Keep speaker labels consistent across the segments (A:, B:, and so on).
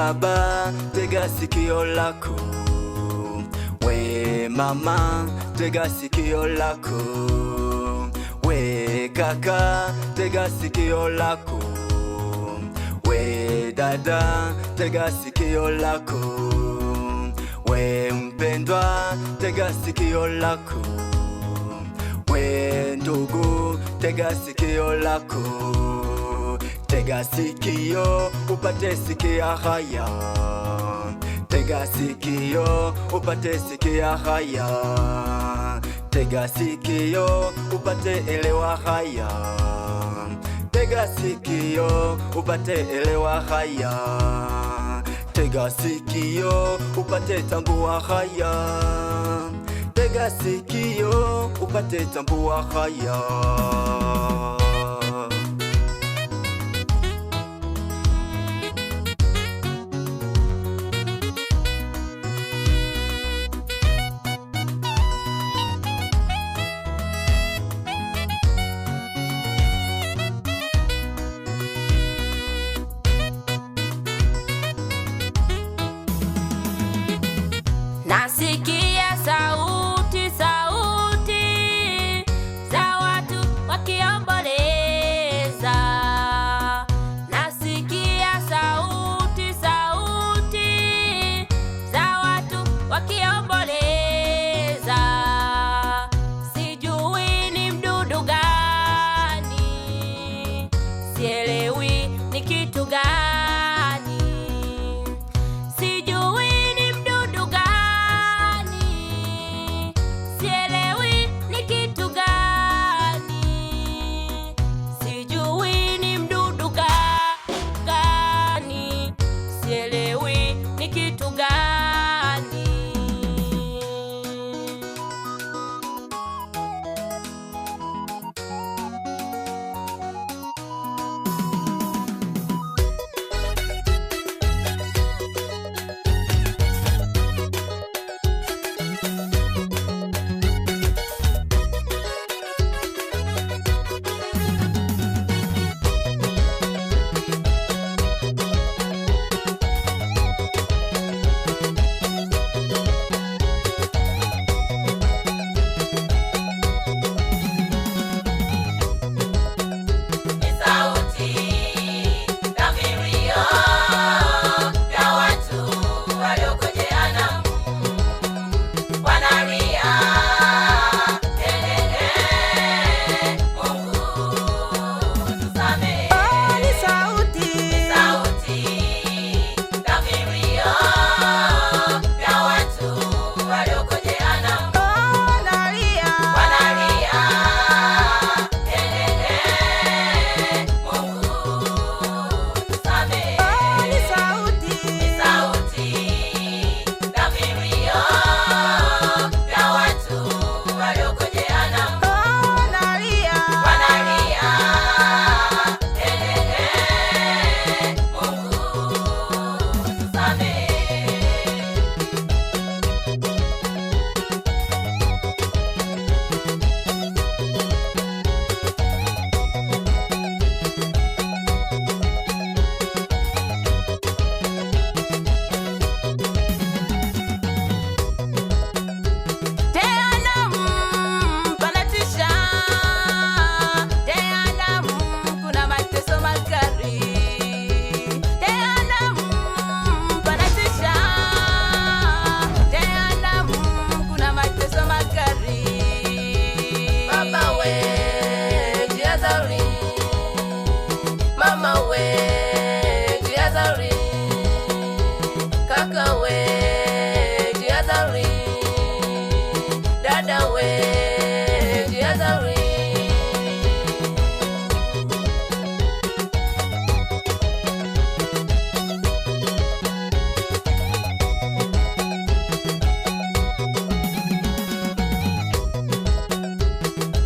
A: baba, tega sikio lako. We mama, tega sikio lako. We kaka, tega sikio lako. We dada, tega sikio lako. We mpendwa, tega sikio lako. We ndugu, tega sikio lako. Tega sikio upate sikia haya. Tega sikio upate sikia haya. Tega sikio upate elewa haya. Tega sikio upate elewa haya. Tega sikio upate tambua haya. Tega sikio upate tambua haya.
B: Nasikia sauti za watu wakiomboleza. Nasikia sauti za watu wakiomboleza. Sijui ni mdudu gani, sielewi ni kitu gani.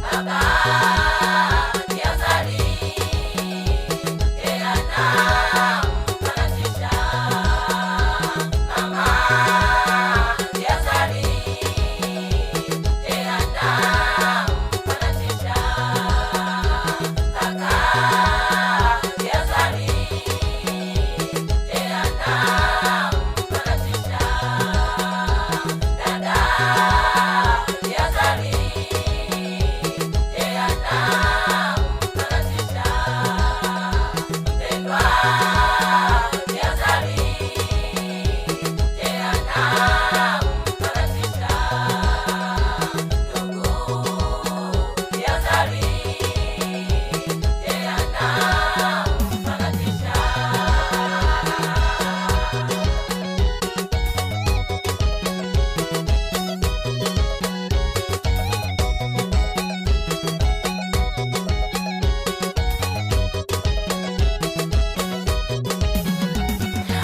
C: Baba,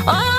B: Oh,